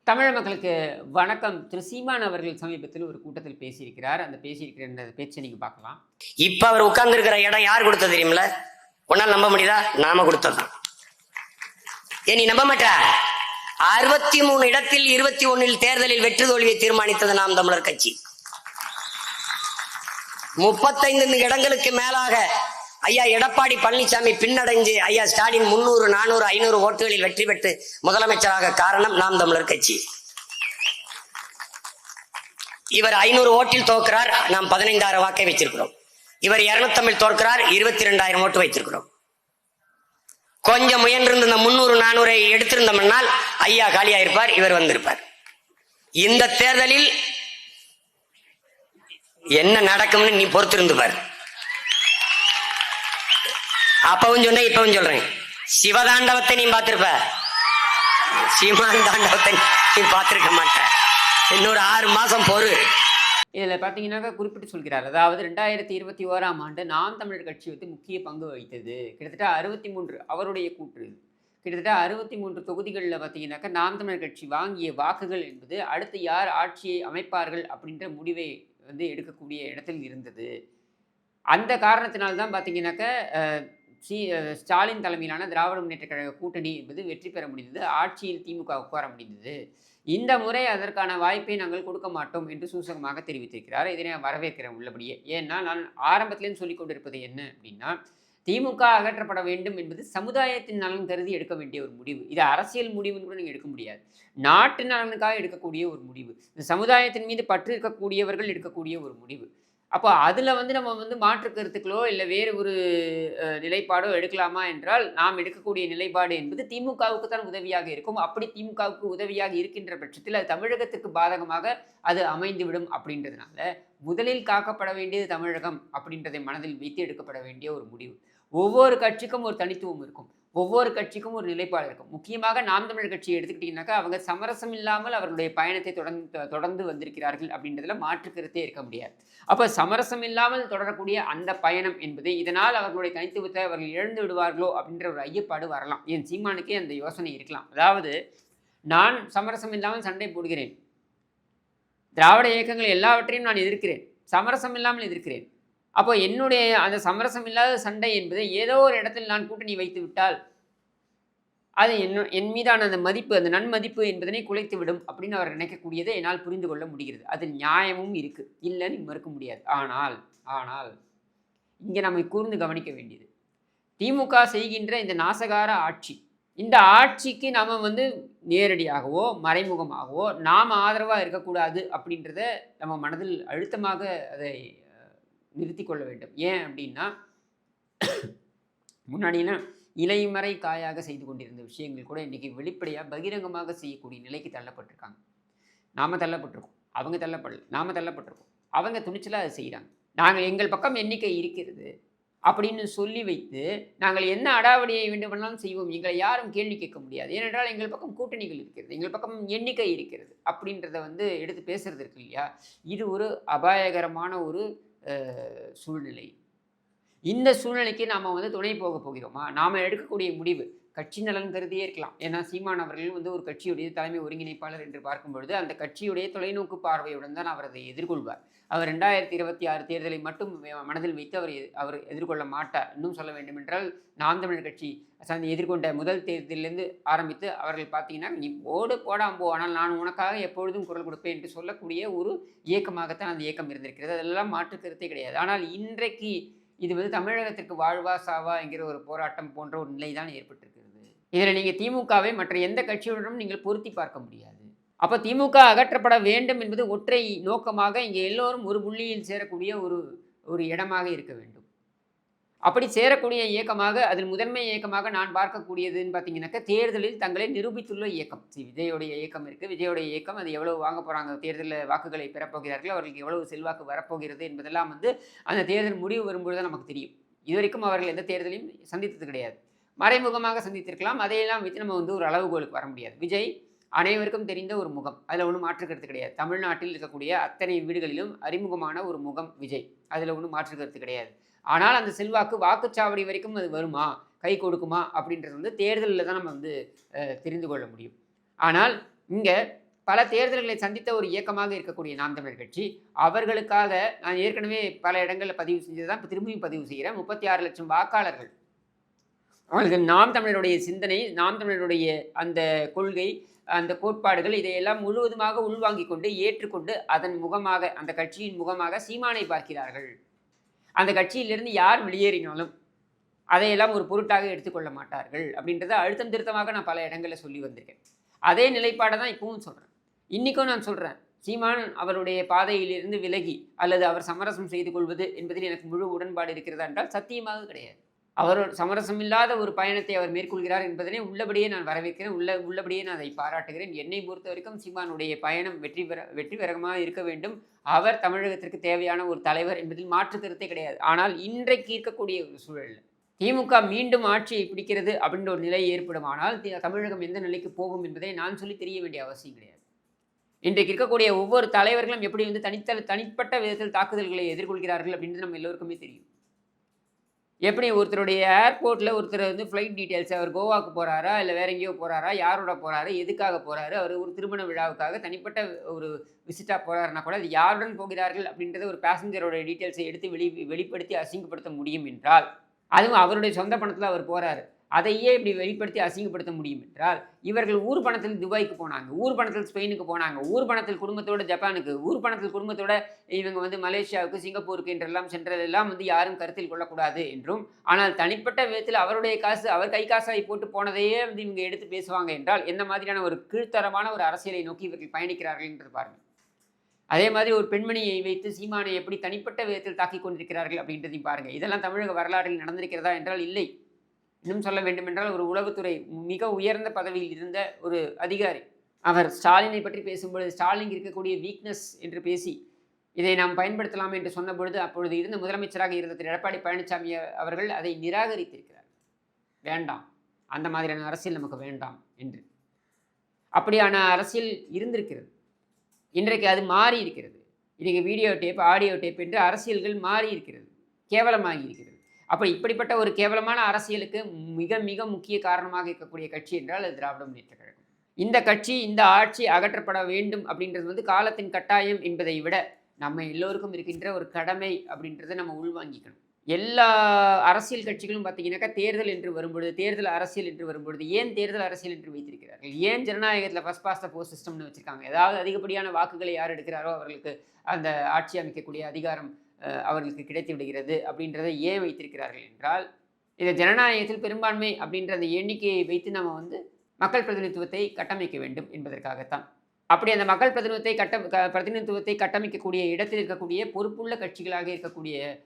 தமிழ் மக்களுக்கு வணக்கம். திரு சீமான் அவர்கள் சமீபத்தில் ஒரு கூட்டத்தில் பேசியிருக்கிறார். அந்த பேசியிருக்கிற பேச்சை நீங்க பார்க்கலாம். இப்ப அவர் உட்கார்ந்து இருக்கிற இடம் யார் கொடுத்தது தெரியுமில? உன்னால் நம்ப முடியுதா? நாம கொடுத்ததான். ஏன் நீ நம்ப மாட்டா? 63 இடத்தில் 21 தேர்தலில் வெற்றி தோல்வியை தீர்மானித்தது நாம் தமிழர் கட்சி. 35 இடங்களுக்கு மேலாக ஐயா எடப்பாடி பழனிசாமி பின்னடைஞ்சு ஐயா ஸ்டாலின் 300, 400, 500 ஓட்டுகளில் வெற்றி பெற்று முதலமைச்சராக காரணம் நாம் தமிழர் கட்சி. இவர் 500 ஓட்டில் தோற்கிறார், நாம் 15,000 வாக்கை வச்சிருக்கிறோம். இவர் 250 தோற்கிறார், 22,000 ஓட்டு வைத்திருக்கிறோம். கொஞ்சம் முயன்றிருந்த இந்த 300, 400 எடுத்திருந்தோம்னால் ஐயா காலியா இருப்பார், இவர் வந்திருப்பார். இந்த தேர்தலில் என்ன நடக்கும்னு நீ பொறுத்திருந்து பார். அப்பவும் சொன்ன இப்பவும் சொல்றேன், சிவதாண்டவத்தை நீ பார்த்திருப்ப, சீமான் தாண்டவத்தை நீ பார்த்திருக்க மாட்ட. இன்னொரு 6 மாசம் பொறு. இதில் பார்த்தீங்கன்னாக்கா குறிப்பிட்டு சொல்கிறார். அதாவது 2021ஆம் ஆண்டு நாம் தமிழர் கட்சி வந்து முக்கிய பங்கு வகித்தது. கிட்டத்தட்ட 63 அவருடைய கூற்று. கிட்டத்தட்ட 63 தொகுதிகளில் பார்த்தீங்கன்னாக்கா நாம் தமிழர் கட்சி வாங்கிய வாக்குகள் என்பது அடுத்து யார் ஆட்சியை அமைப்பார்கள் அப்படின்ற முடிவை வந்து எடுக்கக்கூடிய இடத்தில் இருந்தது. அந்த காரணத்தினால்தான் பார்த்தீங்கன்னாக்கா ஸ்டாலின் தலைமையிலான திராவிட முன்னேற்ற கழக கூட்டணி என்பது வெற்றி பெற முடிந்தது. ஆட்சியில் திமுக உட்கார முடிந்தது. இந்த முறை அதற்கான வாய்ப்பை நாங்கள் கொடுக்க மாட்டோம் என்று சூசகமாக தெரிவித்திருக்கிறார். இதனை வரவேற்கிறேன் உள்ளபடியே. ஏன்னா நான் ஆரம்பத்திலேருந்து சொல்லிக் கொண்டிருப்பது என்ன அப்படின்னா, திமுக அகற்றப்பட வேண்டும் என்பது சமுதாயத்தின் நலன் கருதி எடுக்க வேண்டிய ஒரு முடிவு. இது அரசியல் முடிவுன்னு கூட நீங்கள் எடுக்க முடியாது. நாட்டு நலனுக்காக எடுக்கக்கூடிய ஒரு முடிவு. இந்த சமுதாயத்தின் மீது பற்று இருக்கக்கூடியவர்கள் எடுக்கக்கூடிய ஒரு முடிவு. அப்போ அதில் வந்து நம்ம வந்து மாற்று கருத்துக்களோ இல்லை வேறு ஒரு நிலைப்பாடோ எடுக்கலாமா என்றால், நாம் எடுக்கக்கூடிய நிலைப்பாடு என்பது திமுகவுக்கு தான் உதவியாக இருக்கும். அப்படி திமுகவுக்கு உதவியாக இருக்கின்ற பட்சத்தில் அது தமிழகத்துக்கு பாதகமாக அது அமைந்துவிடும். அப்படின்றதுனால முதலில் காக்கப்பட வேண்டியது தமிழகம் அப்படின்றதை மனதில் வைத்து எடுக்கப்பட வேண்டிய ஒரு முடிவு. ஒவ்வொரு கட்சிக்கும் ஒரு தனித்துவம் இருக்கும். ஒவ்வொரு கட்சிக்கும் ஒரு நிலைப்பாடு இருக்கும். முக்கியமாக நாம் தமிழர் கட்சியை எடுத்துக்கிட்டிங்கனாக்கா, அவங்க சமரசம் இல்லாமல் அவர்களுடைய பயணத்தை தொடர்ந்து வந்திருக்கிறார்கள் அப்படின்றதுல மாற்று கருத்தே இருக்க முடியாது. அப்போ சமரசம் இல்லாமல் தொடரக்கூடிய அந்த பயணம் என்பது இதனால் அவர்களுடைய தனித்துவத்தை அவர்கள் இழந்து விடுவார்களோ அப்படின்ற ஒரு ஐயப்பாடு வரலாம். என் சீமானுக்கே அந்த யோசனை இருக்கலாம். அதாவது, நான் சமரசம் இல்லாமல் சண்டை போடுகிறேன், திராவிட இயக்கங்கள் எல்லாவற்றையும் நான் எதிர்க்கிறேன், சமரசம் இல்லாமல் எதிர்க்கிறேன். அப்போ என்னுடைய அந்த சமரசம் இல்லாத சண்டை என்பது ஏதோ ஒரு இடத்தில் நான் கூட்டணி வைத்து விட்டால் அது என் மீதான அந்த மதிப்பு, அந்த நன்மதிப்பு என்பதனை குலைத்துவிடும் அப்படின்னு அவர் நினைக்கக்கூடியதை என்னால் புரிந்து கொள்ள முடிகிறது. அது நியாயமும் இருக்கு, இல்லைன்னு மறுக்க முடியாது. ஆனால் இங்கே நம்ம கூர்ந்து கவனிக்க வேண்டியது, திமுக செய்கின்ற இந்த நாசகார ஆட்சி, இந்த ஆட்சிக்கு நாம் வந்து நேரடியாகவோ மறைமுகமாகவோ நாம் ஆதரவாக இருக்கக்கூடாது அப்படின்றத நம்ம மனதில் அழுத்தமாக அதை நிறுத்தி கொள்ள வேண்டும். ஏன் அப்படின்னா, முன்னாடியெல்லாம் இலைமறை காயாக செய்து கொண்டிருந்த விஷயங்கள் கூட இன்றைக்கி வெளிப்படையாக பகிரங்கமாக செய்யக்கூடிய நிலைக்கு தள்ளப்பட்டிருக்காங்க. நாம் தள்ளப்பட்டிருக்கோம், அவங்க தள்ளப்படல, நாம் தள்ளப்பட்டிருக்கோம். அவங்க துணிச்சலாக அதை செய்கிறாங்க. நாங்கள் எங்கள் பக்கம் எண்ணிக்கை இருக்கிறது அப்படின்னு சொல்லி வைத்து நாங்கள் என்ன அடாவடியை வேண்டுமானாலும் செய்வோம், எங்களை யாரும் கேள்வி கேட்க முடியாது. ஏனென்றால் எங்கள் பக்கம் கூட்டணிகள் இருக்கிறது, எங்கள் பக்கம் எண்ணிக்கை இருக்கிறது அப்படின்றத வந்து எடுத்து பேசுறது இருக்கு இல்லையா? இது ஒரு அபாயகரமான ஒரு சூழ்நிலை. இந்த சூழ்நிலைக்கு நாம் வந்து துணை போக போகிறோமா? நாம் எடுக்கக்கூடிய முடிவு கட்சி நலன் கருதியே இருக்கலாம். ஏன்னா சீமான் அவர்கள் வந்து ஒரு கட்சியுடைய தலைமை ஒருங்கிணைப்பாளர் என்று பார்க்கும் பொழுது அந்த கட்சியுடைய தொலைநோக்கு பார்வையுடன் தான் அவர் அதை எதிர்கொள்வார். அவர் 2026 தேர்தலை மட்டும் மனதில் வைத்து அவர் எதிர்கொள்ள மாட்டார். இன்னும் சொல்ல வேண்டும் என்றால், நாம் தமிழர் கட்சி எதிர்கொண்ட முதல் தேர்தலிலிருந்து ஆரம்பித்து அவர்கள் பார்த்தீங்கன்னா, நீ போடாம்போ, ஆனால் நான் உனக்காக எப்பொழுதும் குரல் கொடுப்பேன் என்று சொல்லக்கூடிய ஒரு இயக்கமாகத்தான் அந்த இயக்கம் இருந்திருக்கிறது. அதெல்லாம் மாற்று கருத்தே கிடையாது. ஆனால் இன்றைக்கு இது வந்து தமிழகத்திற்கு வாழ்வா சாவா என்கிற ஒரு போராட்டம் போன்ற ஒரு நிலை தான் ஏற்பட்டிருக்கிறது. இதில் நீங்கள் திமுகவை மற்ற எந்த கட்சியுடனும் நீங்கள் பொருத்தி பார்க்க முடியாது. அப்போ திமுக அகற்றப்பட வேண்டும் என்பது ஒற்றை நோக்கமாக இங்கே எல்லோரும் ஒரு புள்ளியில் சேரக்கூடிய ஒரு இடமாக இருக்க வேண்டும். அப்படி சேரக்கூடிய இயக்கமாக, அதில் முதன்மை இயக்கமாக நான் பார்க்கக்கூடியதுன்னு பார்த்தீங்கன்னாக்கா, தேர்தலில் தங்களை நிரூபித்துள்ள இயக்கம். விஜயோடைய இயக்கம் இருக்குது. விஜயோடைய இயக்கம் அது எவ்வளவு வாங்க போகிறாங்க, தேர்தலில் வாக்குகளை பெறப்போகிறார்கள், அவர்களுக்கு எவ்வளவு செல்வாக்கு வரப்போகிறது என்பதெல்லாம் வந்து அந்த தேர்தல் முடிவு வரும்பொழுது தான் நமக்கு தெரியும். இதுவரைக்கும் அவர்கள் எந்த தேர்தலையும் சந்தித்தது கிடையாது. மறைமுகமாக சந்தித்திருக்கலாம். அதையெல்லாம் வைத்து நம்ம வந்து ஒரு அளவுகோலுக்கு வர முடியாது. விஜய் அனைவருக்கும் தெரிந்த ஒரு முகம், அதில் ஒன்றும் மாற்று கருத்து கிடையாது. தமிழ்நாட்டில் இருக்கக்கூடிய அத்தனை வீடுகளிலும் அறிமுகமான ஒரு முகம் விஜய், அதில் ஒன்றும் மாற்று கருத்து கிடையாது. ஆனால் அந்த செல்வாக்கு வாக்குச்சாவடி வரைக்கும் அது வருமா, கை கொடுக்குமா அப்படின்றது வந்து தேர்தலில் தான் நம்ம வந்து தெரிந்து கொள்ள முடியும். ஆனால் இங்கே பல தேர்தல்களை சந்தித்த ஒரு இயக்கமாக இருக்கக்கூடிய நாம் தமிழர் கட்சி, அவர்களுக்காக நான் ஏற்கனவே பல இடங்களில் பதிவு செஞ்சது தான் இப்போ திரும்பியும் பதிவு செய்கிறேன். 36 லட்சம் வாக்காளர்கள் அவர்களுக்கு நாம் தமிழருடைய சிந்தனை, நாம் தமிழருடைய அந்த கொள்கை, அந்த கோட்பாடுகள் இதையெல்லாம் முழுவதுமாக உள்வாங்கிக் கொண்டு ஏற்றுக்கொண்டு அதன் முகமாக அந்த கட்சியின் முகமாக சீமானை பார்க்கிறார்கள். அந்த கட்சியிலிருந்து யார் வெளியேறினாலும் அதையெல்லாம் ஒரு பொருட்டாக எடுத்துக்கொள்ள மாட்டார்கள் அப்படின்றத அழுத்தம் திருத்தமாக நான் பல இடங்களில் சொல்லி வந்திருக்கேன். அதே நிலைப்பாடை தான் இப்பவும் சொல்கிறேன். இன்றைக்கும் நான் சொல்கிறேன், சீமான் அவருடைய பாதையிலிருந்து விலகி அல்லது அவர் சமரசம் செய்து கொள்வது என்பதில் எனக்கு முழு உடன்பாடு இருக்கிறதா என்றால் சத்தியமாக கிடையாது. அவர் சமரசம் இல்லாத ஒரு பயணத்தை அவர் மேற்கொள்கிறார் என்பதனை உள்ளபடியே நான் வரவேற்கிறேன். உள்ளபடியே நான் அதை பாராட்டுகிறேன். என்னை பொறுத்த வரைக்கும் சீமானுடைய பயணம் வெற்றிகரமாக இருக்க வேண்டும். அவர் தமிழகத்திற்கு தேவையான ஒரு தலைவர் என்பதில் மாற்று கருத்தே கிடையாது. ஆனால் இன்றைக்கு இருக்கக்கூடிய ஒரு சூழலில் திமுக மீண்டும் ஆட்சியை பிடிக்கிறது அப்படின்ற ஒரு நிலை ஏற்படுமானால் தமிழகம் எந்த நிலைக்கு போகும் என்பதை நான் சொல்லி தெரிய வேண்டிய அவசியம் கிடையாது. இன்றைக்கு இருக்கக்கூடிய ஒவ்வொரு தலைவர்களும் எப்படி வந்து தனிப்பட்ட விதத்தில் தாக்குதல்களை எதிர்கொள்கிறார்கள் அப்படின்றது நம்ம எல்லோருக்குமே தெரியும். எப்படி ஒருத்தருடைய ஏர்போர்ட்டில் ஒருத்தர் வந்து ஃப்ளைட் டீட்டெயில்ஸ், அவர் கோவாக்கு போகிறாரா இல்லை வேற எங்கேயோ போகிறாரா, யாரோட போகிறாரு, எதுக்காக போகிறாரு, அவர் ஒரு திருமண விழாவுக்காக தனிப்பட்ட ஒரு விசிட்டாக போகிறாருன்னா கூட அது யாருடன் போகிறார்கள் அப்படின்றத ஒரு பேசஞ்சரோட டீட்டெயில்ஸை எடுத்து வெளிப்படுத்தி அசிங்கப்படுத்த முடியும் என்றால், அதுவும் அவருடைய சொந்த பணத்தில் அவர் போகிறாரு, அதையே இப்படி வெளிப்படுத்தி அசிங்கப்படுத்த முடியும் என்றால், இவர்கள் ஊர் பணத்தில் துபாய்க்கு போனாங்க, ஊர் பணத்தில் ஸ்பெயினுக்கு போனாங்க, ஊர் பணத்தில் குடும்பத்தோட ஜப்பானுக்கு, ஊர் பணத்தில் குடும்பத்தோட இவங்க வந்து மலேசியாவுக்கு, சிங்கப்பூருக்கு என்றெல்லாம் சென்றதெல்லாம் வந்து யாரும் கருத்தில் கொள்ளக்கூடாது என்றும், ஆனால் தனிப்பட்ட விதத்தில் அவருடைய காசு அவர் கை காசாய் போட்டு போனதையே வந்து இவங்க எடுத்து பேசுவாங்க என்றால் என்ன மாதிரியான ஒரு கீழ்த்தரமான ஒரு அரசியலை நோக்கி இவர்கள் பயணிக்கிறார்கள் என்று பாருங்கள். அதே மாதிரி ஒரு பெண்மணியை வைத்து சீமானை எப்படி தனிப்பட்ட விதத்தில் தாக்கி கொண்டிருக்கிறார்கள் அப்படின்றதையும் பாருங்கள். இதெல்லாம் தமிழக வரலாற்றில் நடந்திருக்கிறதா என்றால் இல்லை. இன்னும் சொல்ல வேண்டுமென்றால் ஒரு உளவுத்துறை மிக உயர்ந்த பதவியில் இருந்த ஒரு அதிகாரி அவர் ஸ்டாலினை பற்றி பேசும்பொழுது ஸ்டாலின் இருக்கக்கூடிய வீக்னஸ் என்று பேசி இதை நாம் பயன்படுத்தலாம் என்று சொன்ன பொழுது அப்பொழுது இருந்த முதலமைச்சராக இருந்த திரு எடப்பாடி பழனிசாமி அவர்கள் அதை நிராகரித்திருக்கிறார். வேண்டாம், அந்த மாதிரியான அரசியல் நமக்கு வேண்டாம் என்று. அப்படியான அரசியல் இருந்திருக்கிறது. இன்றைக்கு அது மாறி இருக்கிறது. இன்றைக்கு வீடியோ டேப், ஆடியோ டேப் என்று அரசியல்கள் மாறி இருக்கிறது, கேவலமாகி இருக்கிறது. அப்படி இப்படிப்பட்ட ஒரு கேவலமான அரசியலுக்கு மிக மிக முக்கிய காரணமாக இருக்கக்கூடிய கட்சி என்றால் அது திராவிட முன்னேற்ற கழகம். இந்த கட்சி, இந்த ஆட்சி அகற்றப்பட வேண்டும் அப்படின்றது வந்து காலத்தின் கட்டாயம் என்பதை விட நம்ம எல்லோருக்கும் இருக்கின்ற ஒரு கடமை அப்படின்றத நம்ம உள்வாங்கிக்கணும். எல்லா அரசியல் கட்சிகளும் பார்த்தீங்கன்னாக்கா தேர்தல் என்று வரும்பொழுது, தேர்தல் அரசியல் என்று வரும்பொழுது ஏன் தேர்தல் அரசியல் என்று வைத்திருக்கிறார்கள்? ஏன் ஜனநாயகத்தில் ஃபர்ஸ்ட் பாஸ்ட் த போஸ்ட் சிஸ்டம்னு வச்சுருக்காங்க? ஏதாவது அதிகப்படியான வாக்குகளை யார் எடுக்கிறாரோ அவர்களுக்கு அந்த ஆட்சி அமைக்கக்கூடிய அதிகாரம் அவர்களுக்கு கிடைத்து விடுகிறது அப்படின்றத ஏன் வைத்திருக்கிறார்கள் என்றால், இந்த ஜனநாயகத்தில் பெரும்பான்மை அப்படின்ற அந்த எண்ணிக்கையை வைத்து நம்ம வந்து மக்கள் பிரதிநிதித்துவத்தை கட்டமைக்க வேண்டும் என்பதற்காகத்தான். அப்படி அந்த மக்கள் பிரதிநிதித்துவத்தை கட்டமைக்கக்கூடிய இடத்தில் இருக்கக்கூடிய பொறுப்புள்ள கட்சிகளாக இருக்கக்கூடிய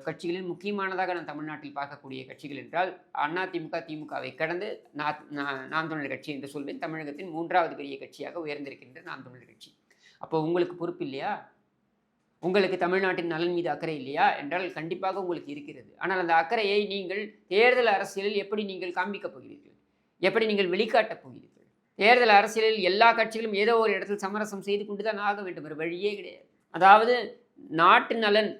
கட்சிகளில் முக்கியமானதாக நான் தமிழ்நாட்டில் பார்க்கக்கூடிய கட்சிகள் என்றால் அதிமுக, திமுகவை கடந்து நாம் தமிழர் கட்சி என்று சொல்வேன். தமிழகத்தின் 3வது பெரிய கட்சியாக உயர்ந்திருக்கின்ற நாம் தமிழர் கட்சி. அப்போ உங்களுக்கு பொறுப்பு இல்லையா? உங்களுக்கு தமிழ்நாட்டின் நலன் மீது அக்கறை இல்லையா என்றால் கண்டிப்பாக உங்களுக்கு இருக்கிறது. ஆனால் அந்த அக்கறையை நீங்கள் தேர்தல் அரசியலில் எப்படி நீங்கள் காண்பிக்கப் போகிறீர்கள்? எப்படி நீங்கள் வெளிக்காட்டப் போகிறீர்கள்? தேர்தல் அரசியலில் எல்லா கட்சிகளும் ஏதோ ஒரு இடத்தில் சமரசம் செய்து கொண்டு தான் ஆக வேண்டும், ஒரு வழியே கிடையாது. அதாவது நாட்டு நலன்,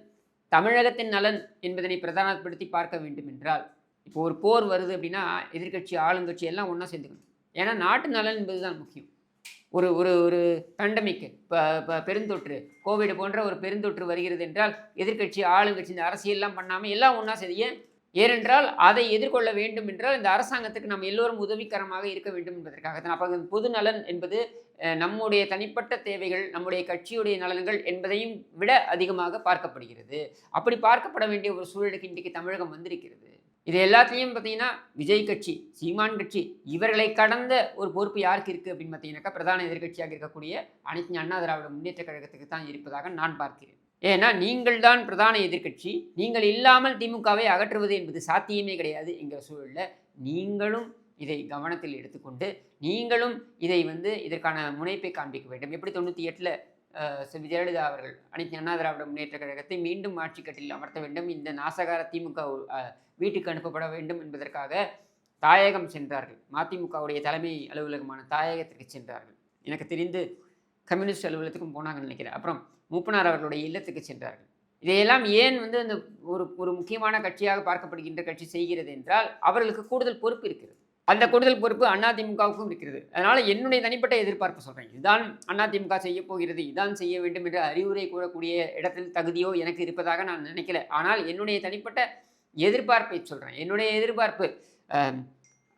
தமிழகத்தின் நலன் என்பதனை பிரதானப்படுத்தி பார்க்க வேண்டும் என்றால், இப்போ ஒரு போர் வருது அப்படின்னா எதிர்கட்சி, ஆளுங்கட்சி எல்லாம் ஒன்றா சேர்ந்துக்கணும். ஏன்னா நாட்டு நலன் என்பதுதான் முக்கியம். ஒரு ஒரு ஒரு பேண்டமிக், பெருந்தொற்று, கோவிட் போன்ற ஒரு பெருந்தொற்று வருகிறது என்றால் எதிர்கட்சி, ஆளுங்கட்சி இந்த அரசியல்லாம் பண்ணாமல் எல்லாம் ஒன்றா செய்ய, ஏனென்றால் அதை எதிர்கொள்ள வேண்டும் என்றால் இந்த அரசாங்கத்துக்கு நம்ம எல்லோரும் உதவிகரமாக இருக்க வேண்டும் என்பதற்காகத்தான். அப்போ பொது நலன் என்பது நம்முடைய தனிப்பட்ட தேவைகள், நம்முடைய கட்சியுடைய நலன்கள் என்பதையும் விட அதிகமாக பார்க்கப்படுகிறது. அப்படி பார்க்கப்பட வேண்டிய ஒரு சூழலுக்கு இன்றைக்கு தமிழகம் வந்திருக்கிறது. இது எல்லாத்துலேயும் பார்த்தீங்கன்னா விஜய் கட்சி, சீமான் கட்சி, இவர்களை கடந்த ஒரு பொறுப்பு யாருக்கு இருக்குது அப்படின்னு பார்த்தீங்கன்னாக்கா பிரதான எதிர்கட்சியாக இருக்கக்கூடிய அனைத்து அண்ணா திராவிட முன்னேற்ற கழகத்துக்கு தான் இருப்பதாக நான் பார்க்கிறேன். ஏன்னா நீங்கள் தான் பிரதான எதிர்கட்சி. நீங்கள் இல்லாமல் திமுகவை அகற்றுவது என்பது சாத்தியமே கிடையாது. என்கிற சூழலில் நீங்களும் இதை கவனத்தில் எடுத்துக்கொண்டு நீங்களும் இதை வந்து இதற்கான முனைப்பை காண்பிக்க வேண்டும். எப்படி 98 ஜெயலலிதா அவர்கள் அனைத்து அண்ணா திராவிட முன்னேற்ற கழகத்தை மீண்டும் ஆட்சி கட்டில் அமர்த்த வேண்டும், இந்த நாசகார திமுக வீட்டுக்கு அனுப்பப்பட வேண்டும் என்பதற்காக தாயகம் சென்றார்கள். மதிமுகவுடைய தலைமை அலுவலகமான தாயகத்திற்கு சென்றார்கள். எனக்கு தெரிந்து கம்யூனிஸ்ட் அலுவலகத்துக்கும் போனாங்கன்னு நினைக்கிறேன். அப்புறம் மூப்பனார் அவர்களுடைய இல்லத்துக்கு சென்றார்கள். இதையெல்லாம் ஏன் வந்து அந்த ஒரு முக்கியமான கட்சியாக பார்க்கப்படுகின்ற கட்சி செய்கிறது என்றால் அவர்களுக்கு கூடுதல் பொறுப்பு இருக்கிறது. அந்த கூடுதல் பொறுப்பு அதிமுகவுக்கும் இருக்கிறது. அதனால என்னுடைய தனிப்பட்ட எதிர்பார்ப்பு சொல்றேன். இதுதான் அதிமுக செய்யப் போகிறது, இதான் செய்ய வேண்டும் என்று அறிவுரை கூறக்கூடிய இடத்தில் தகுதியோ எனக்கு இருப்பதாக நான் நினைக்கல. ஆனால் என்னுடைய தனிப்பட்ட எதிர்பார்ப்பை சொல்றேன். என்னுடைய எதிர்பார்ப்பு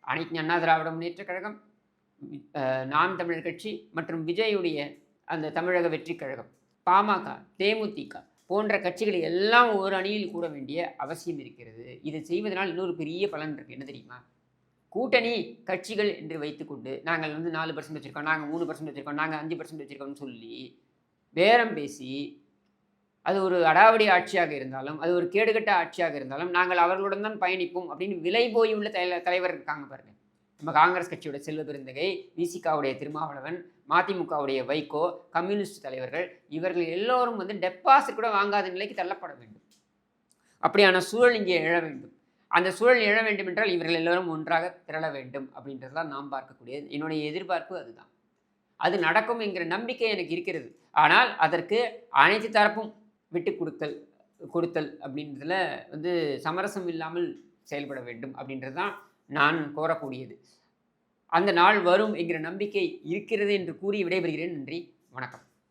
அனைத்து அண்ணா திராவிட முன்னேற்றக் கழகம், நாம் தமிழர் கட்சி மற்றும் விஜயுடைய அந்த தமிழக வெற்றிக் கழகம், பாமக, தேமுதிக போன்ற கட்சிகளை எல்லாம் ஒரு அணியில் கூட வேண்டிய அவசியம் இருக்கிறது. இதை செய்வதனால் இன்னொரு பெரிய பலன் இருக்கு. என்ன தெரியுமா? கூட்டணி கட்சிகள் என்று வைத்துக்கொண்டு நாங்கள் 4% வச்சுருக்கோம், நாங்கள் 3% வச்சுருக்கோம், நாங்கள் 5% வச்சுருக்கோம்னு சொல்லி பேரம் பேசி, அது ஒரு அடாவடி ஆட்சியாக இருந்தாலும், அது ஒரு கேடுகட்ட ஆட்சியாக இருந்தாலும், நாங்கள் அவர்களுடன் தான் பயணிப்போம் அப்படின்னு விலை போய் உள்ள தலைவர் இருக்காங்க பாருங்க. நம்ம காங்கிரஸ் கட்சியோட செல்வ பெருந்தகை, விசிகாவுடைய திருமாவளவன், மதிமுகவுடைய வைகோ, கம்யூனிஸ்ட் தலைவர்கள், இவர்கள் எல்லோரும் டெபாசிட் கூட வாங்காத நிலைக்கு தள்ளப்பட வேண்டும். அப்படியான சூழல் இங்கே எழ வேண்டும். அந்த சூழல் எழ வேண்டும் என்றால் இவர்கள் எல்லோரும் ஒன்றாக திரள வேண்டும் அப்படின்றதுதான் நாம் பார்க்கக்கூடியது. என்னுடைய எதிர்பார்ப்பு அதுதான். அது நடக்கும் என்கிற நம்பிக்கை எனக்கு இருக்கிறது. ஆனால் அதற்கு அனைத்து தரப்பும் விட்டு கொடுத்தல் அப்படின்றதுல சமரசம் இல்லாமல் செயல்பட வேண்டும் அப்படின்றது தான் நான் கோரக்கூடியது. அந்த நாள் வரும் என்கிற நம்பிக்கை இருக்கிறது என்று கூறி விடைபெறுகிறேன். நன்றி, வணக்கம்.